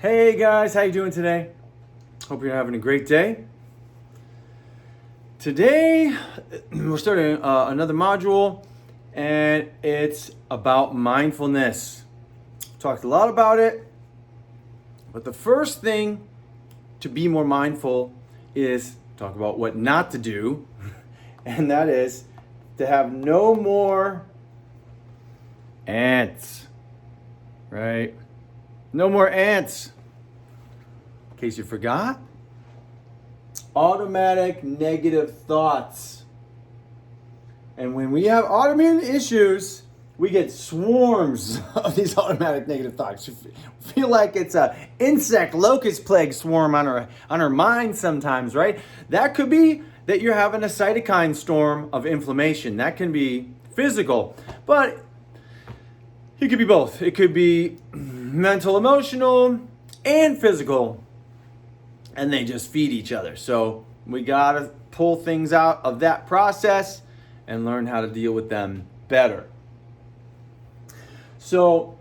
Hey guys, how you doing today? Hope you're having a great day. Today, we're starting another module, and it's about mindfulness. Talked a lot about it, but the first thing to be more mindful is talk about what not to do, and that is to have no more ants, right? No more ants. In case you forgot, automatic negative thoughts. And when we have autoimmune issues, we get swarms of these automatic negative thoughts. You feel like it's a insect locust plague swarm on our mind sometimes, right? That could be that you're having a cytokine storm of inflammation. That can be physical, but it could be both. It could be mental, emotional, and physical, and they just feed each other. So we gotta pull things out of that process and learn how to deal with them better. So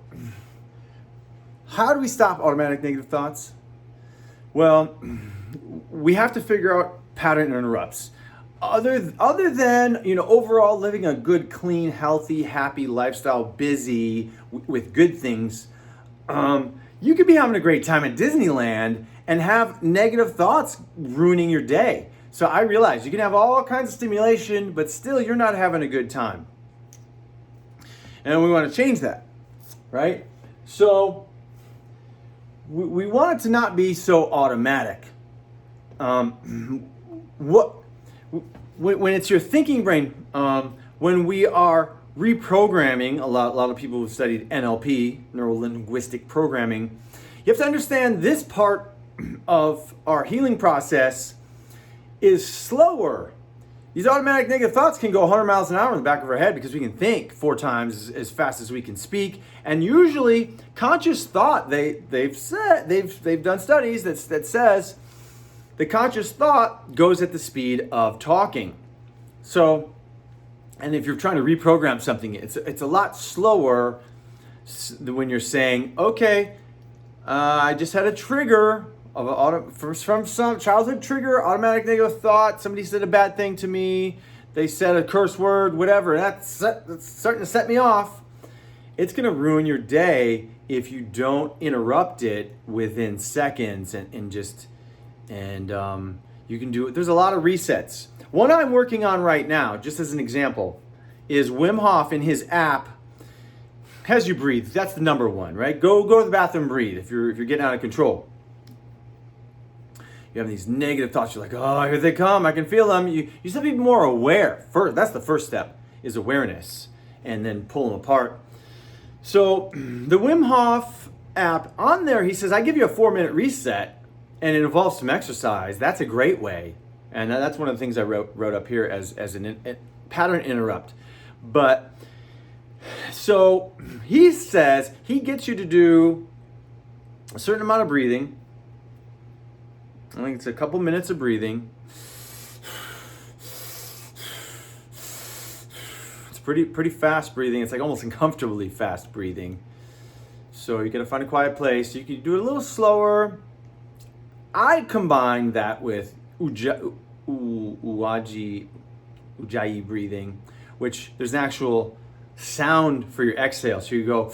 how do we stop automatic negative thoughts? Well, we have to figure out pattern interrupts. Other than, overall living a good, clean, healthy, happy lifestyle, busy with good things, you could be having a great time at Disneyland and have negative thoughts ruining your day. So I realize you can have all kinds of stimulation, but still you're not having a good time. And we want to change that, right? So we want it to not be so automatic. When it's your thinking brain, when we are reprogramming, a lot of people who've studied NLP, neuro-linguistic programming, you have to understand this part of our healing process is slower. These automatic negative thoughts can go 100 miles an hour in the back of our head because we can think 4 times as fast as we can speak. And usually, conscious thought, they've done studies that says the conscious thought goes at the speed of talking. So, and if you're trying to reprogram something, it's a lot slower when you're saying, okay, I just had a trigger from some childhood trigger, automatic negative thought. Somebody said a bad thing to me. They said a curse word, whatever. That's starting to set me off. It's going to ruin your day if you don't interrupt it within seconds and you can do it. There's a lot of resets. One I'm working on right now, just as an example, is Wim Hof in his app has you breathe. That's the number one, right? Go to the bathroom, breathe. If you're getting out of control, you have these negative thoughts. You're like, oh, here they come. I can feel them. You just have to be more aware. First, that's the first step, is awareness, and then pull them apart. So the Wim Hof app, on there, he says, I give you a 4-minute reset, and it involves some exercise. That's a great way. And that's one of the things I wrote up here as a pattern interrupt. But so he says he gets you to do a certain amount of breathing. I think it's a couple minutes of breathing. It's pretty fast breathing. It's like almost uncomfortably fast breathing. So you gotta find a quiet place. You can do it a little slower. I combine that with Ujjayi breathing, which there's an actual sound for your exhale. So you go,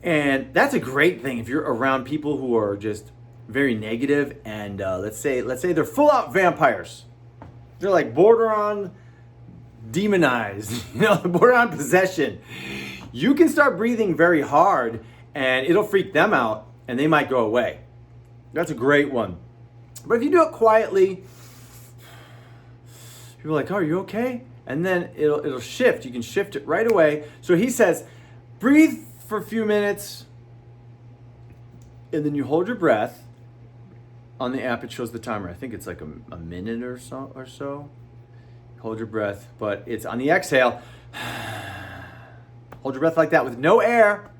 and that's a great thing if you're around people who are just very negative and let's say they're full out vampires. They're like border on demonized, border on possession. You can start breathing very hard and it'll freak them out and they might go away. That's a great one. But if you do it quietly, people are like, oh, are you okay? And then it'll shift. You can shift it right away. So he says, breathe for a few minutes, and then you hold your breath. On the app, it shows the timer. I think it's like a minute or so. Hold your breath, but it's on the exhale. Hold your breath like that with no air.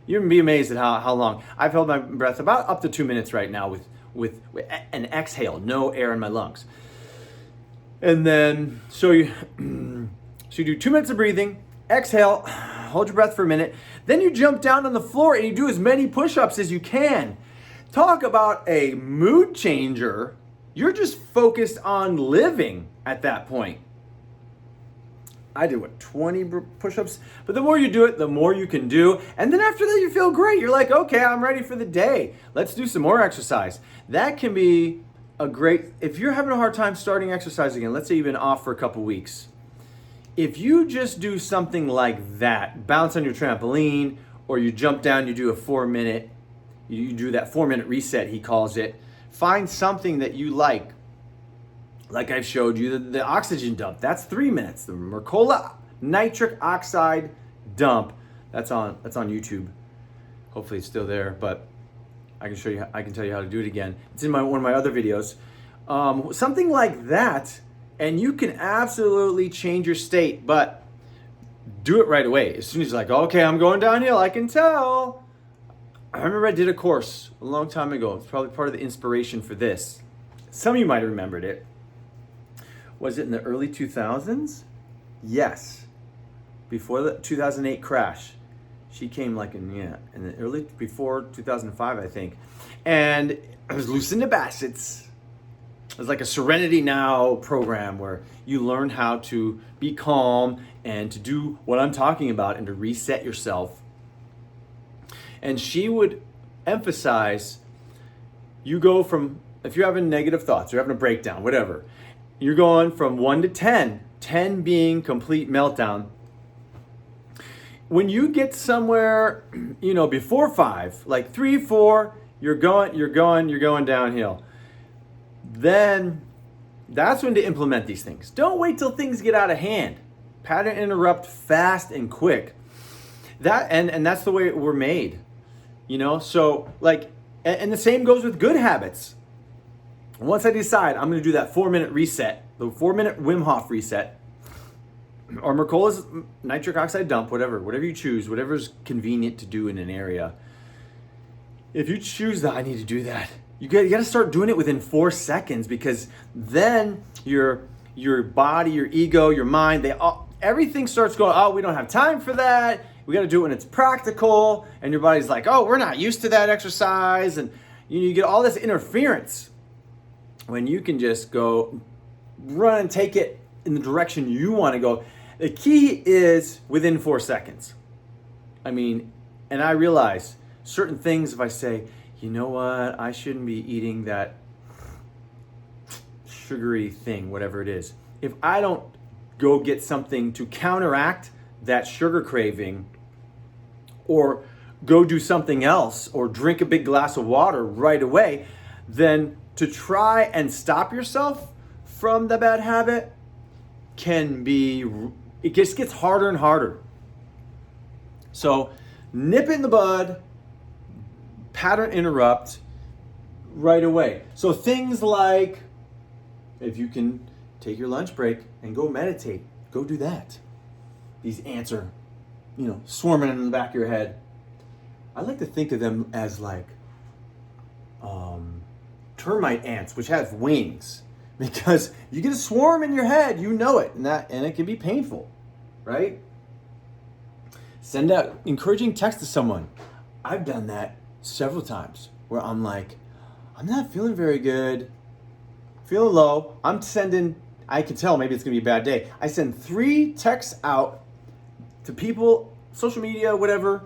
You're gonna be amazed at how long. I've held my breath about up to 2 minutes right now with an exhale, no air in my lungs. And then so you do 2 minutes of breathing, exhale, hold your breath for a minute. Then you jump down on the floor and you do as many push-ups as you can. Talk about a mood changer. You're just focused on living at that point. I did 20 push-ups, but the more you do it, the more you can do. And then after that, you feel great. You're like, okay, I'm ready for the day. Let's do some more exercise. That can be a great, if you're having a hard time starting exercise again, let's say you've been off for a couple weeks. If you just do something like that, bounce on your trampoline, or you jump down, you do a 4-minute, you do that 4-minute reset, he calls it. Find something that you like I've showed you, the oxygen dump, that's 3 minutes. The Mercola nitric oxide dump, that's on YouTube. Hopefully it's still there, but I can tell you how to do it again. It's in one of my other videos. Something like that, and you can absolutely change your state, but do it right away. As soon as you're like, okay, I'm going downhill, I can tell. I remember I did a course a long time ago. It's probably part of the inspiration for this. Some of you might have remembered it. Was it in the early 2000s? Yes. Before the 2008 crash. She came in the early, before 2005, I think. And it was Lucinda Bassett's. It was like a Serenity Now program where you learn how to be calm and to do what I'm talking about and to reset yourself. And she would emphasize, you go from, if you're having negative thoughts, you're having a breakdown, whatever, you're going from 1 to 10, 10 being complete meltdown. When you get somewhere, before 5, like 3, 4, you're going downhill. Then that's when to implement these things. Don't wait till things get out of hand. Pattern interrupt fast and quick. That and that's the way we're made. So and the same goes with good habits. Once I decide I'm going to do that 4-minute reset, the 4-minute Wim Hof reset, or Mercola's nitric oxide dump, whatever you choose, whatever's convenient to do in an area. If you choose that, I need to do that. You got to start doing it within 4 seconds, because then your body, your ego, your mind, everything starts going, oh, we don't have time for that. We got to do it when it's practical. And your body's like, oh, we're not used to that exercise. And you get all this interference when you can just go run and take it in the direction you want to go. The key is within 4 seconds. And I realize certain things, if I say, you know what, I shouldn't be eating that sugary thing, whatever it is. If I don't go get something to counteract that sugar craving, or go do something else, or drink a big glass of water right away, then to try and stop yourself from the bad habit it just gets harder and harder. So nip it in the bud, pattern interrupt right away. So things like, if you can take your lunch break and go meditate, go do that. These ants are, swarming in the back of your head. I like to think of them as like termite ants, which have wings, because you get a swarm in your head, you know it, and it can be painful, right? Send out encouraging text to someone. I've done that several times where I'm like, I'm not feeling very good, feeling low. I can tell maybe it's gonna be a bad day. I send 3 texts out to people, social media, whatever,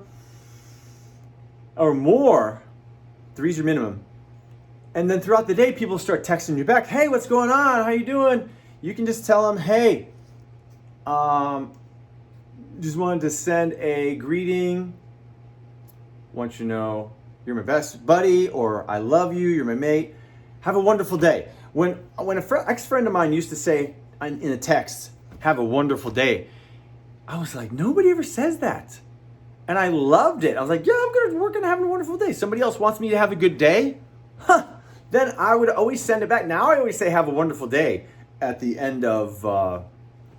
or more. 3's your minimum. And then throughout the day, people start texting you back. Hey, what's going on? How you doing? You can just tell them, hey, just wanted to send a greeting. Want you to know you're my best buddy, or I love you, you're my mate. Have a wonderful day. When ex-friend of mine used to say in a text, have a wonderful day, I was like, nobody ever says that. And I loved it. I was like, yeah, we're gonna have a wonderful day. Somebody else wants me to have a good day? Then I would always send it back. Now I always say have a wonderful day at the end of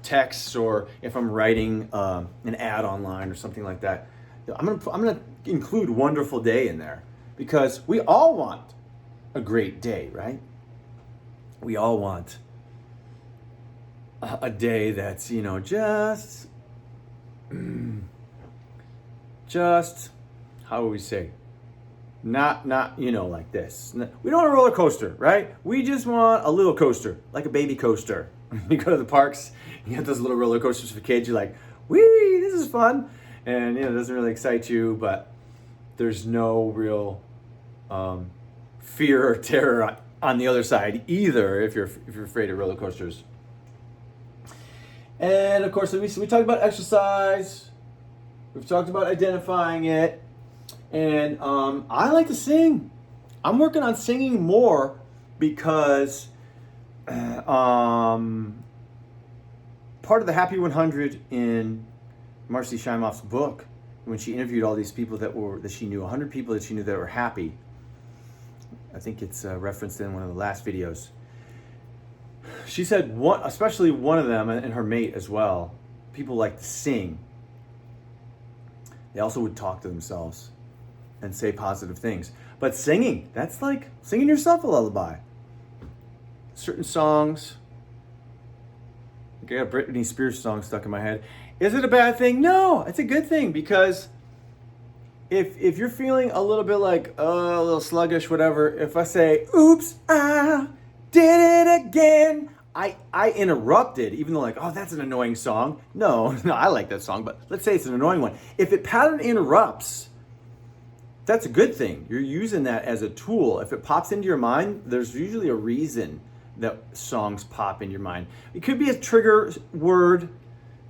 texts, or if I'm writing an ad online or something like that. I'm gonna include wonderful day in there, because we all want a great day, right? We all want a day that's, just just, how would we say, not like this. We don't want a roller coaster, right? We just want a little coaster, like a baby coaster. You go to the parks, you get those little roller coasters for kids, you're like, whee, this is fun. And it doesn't really excite you, but there's no real fear or terror on the other side either if you're afraid of roller coasters. And of course, we talked about exercise. We've talked about identifying it. And I like to sing. I'm working on singing more because part of the Happy 100 in Marcy Shimoff's book, when she interviewed all these people that she knew, 100 people that she knew that were happy. I think it's referenced in one of the last videos. She said, especially one of them and her mate as well, people like to sing. They also would talk to themselves and say positive things. But singing, that's like singing yourself a lullaby. Certain songs, I got a Britney Spears song stuck in my head. Is it a bad thing? No, it's a good thing, because if you're feeling a little bit like, a little sluggish, whatever, if I say, oops, I did it again, I interrupted, even though like, oh, that's an annoying song. No, I like that song, but let's say it's an annoying one. If it pattern interrupts, that's a good thing. You're using that as a tool. If it pops into your mind, there's usually a reason that songs pop in your mind. It could be a trigger word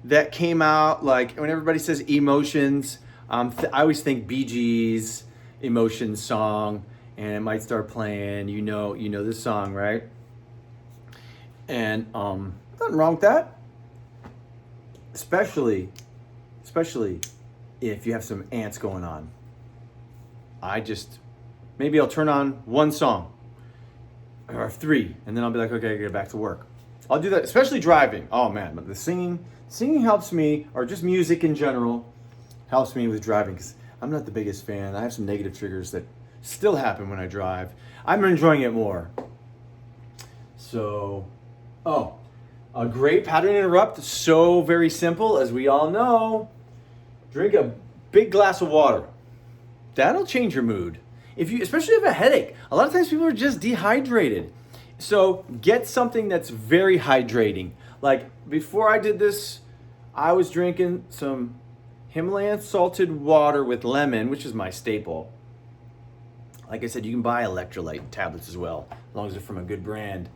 that came out, like when everybody says emotions, I always think Bee Gees emotions song, and it might start playing, you know this song, right? And nothing wrong with that. Especially if you have some ants going on. Maybe I'll turn on one song or three, and then I'll be like, okay, I gotta get back to work. I'll do that, especially driving. Oh man, but the singing helps me, or just music in general helps me with driving, because I'm not the biggest fan. I have some negative triggers that still happen when I drive. I'm enjoying it more. So, a great pattern interrupt, so very simple, as we all know. Drink a big glass of water. That'll change your mood. Especially if you have a headache. A lot of times people are just dehydrated. So get something that's very hydrating. Like before I did this, I was drinking some Himalayan salted water with lemon, which is my staple. Like I said, you can buy electrolyte tablets as well, as long as they're from a good brand.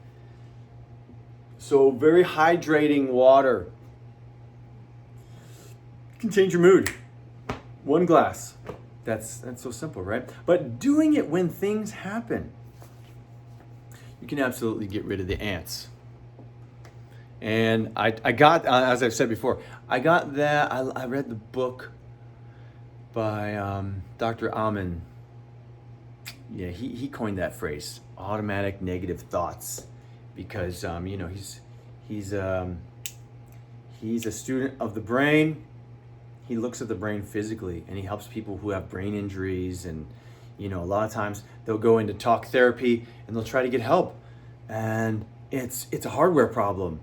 So very hydrating water can change your mood. One glass. That's so simple, right? But doing it when things happen, you can absolutely get rid of the ants. And I got, as I've said before, I got that. I read the book by Dr. A.N.T.S. Yeah, he coined that phrase, automatic negative thoughts, because he's a student of the brain. He looks at the brain physically, and he helps people who have brain injuries, and a lot of times they'll go into talk therapy and they'll try to get help, and it's a hardware problem.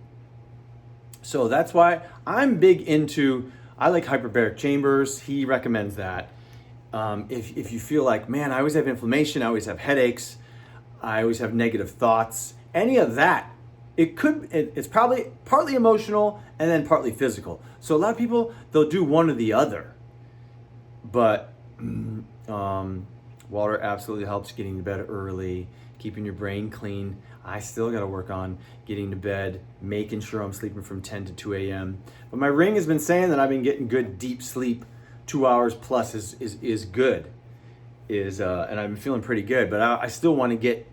So that's why I'm big into, I like hyperbaric chambers. He recommends that. If you feel like, man, I always have inflammation, I always have headaches, I always have negative thoughts, any of that, it's probably partly emotional and then partly physical. So a lot of people, they'll do one or the other. But water absolutely helps getting to bed early, keeping your brain clean. I still got to work on getting to bed, making sure I'm sleeping from 10 to 2 a.m. But my ring has been saying that I've been getting good deep sleep. 2 hours plus is good. And I've been feeling pretty good. But I still want to get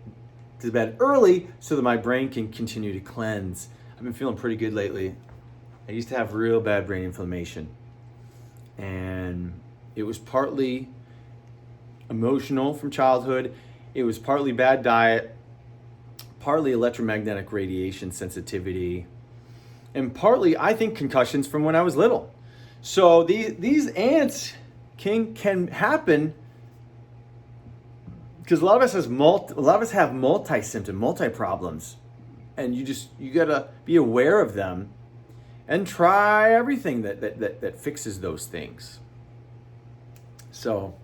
to bed early so that my brain can continue to cleanse. I've been feeling pretty good lately. I used to have real bad brain inflammation. And it was partly emotional from childhood. It was partly bad diet, partly electromagnetic radiation sensitivity, and partly, I think, concussions from when I was little. So these ants can happen because a lot of us have multi-symptom, multi-problems, and you gotta be aware of them and try everything that fixes those things. So,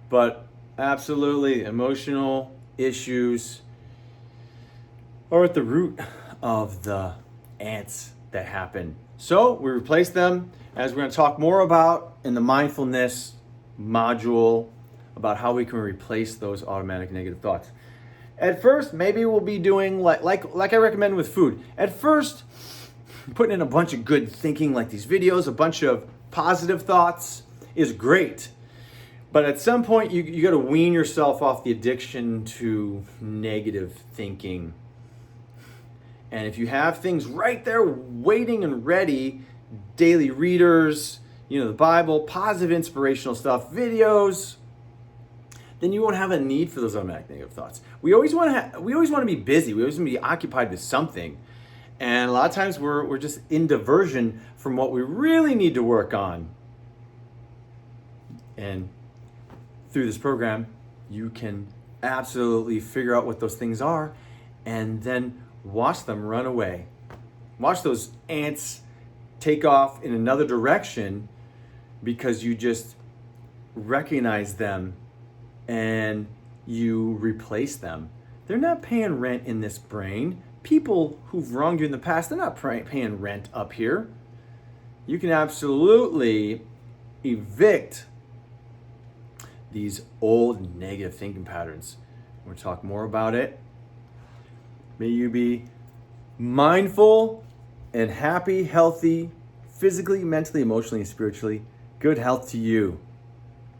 but absolutely, emotional issues are at the root of the ants that happen. So we replace them, as we're going to talk more about in the mindfulness module, about how we can replace those automatic negative thoughts. At first, maybe we'll be doing like I recommend with food. At first, putting in a bunch of good thinking, like these videos, a bunch of positive thoughts is great. But at some point, you got to wean yourself off the addiction to negative thinking. And if you have things right there waiting and ready, daily readers, the Bible, positive inspirational stuff, videos, then you won't have a need for those automatic negative thoughts. We always want to be busy. We always want to be occupied with something. And a lot of times we're just in diversion from what we really need to work on. And through this program, you can absolutely figure out what those things are and then watch them run away. Watch those ants take off in another direction because you just recognize them and you replace them. They're not paying rent in this brain. People who've wronged you in the past, they're not paying rent up here. You can absolutely evict these old negative thinking patterns. We'll talk more about it. May you be mindful and happy, healthy, physically, mentally, emotionally, and spiritually. Good health to you.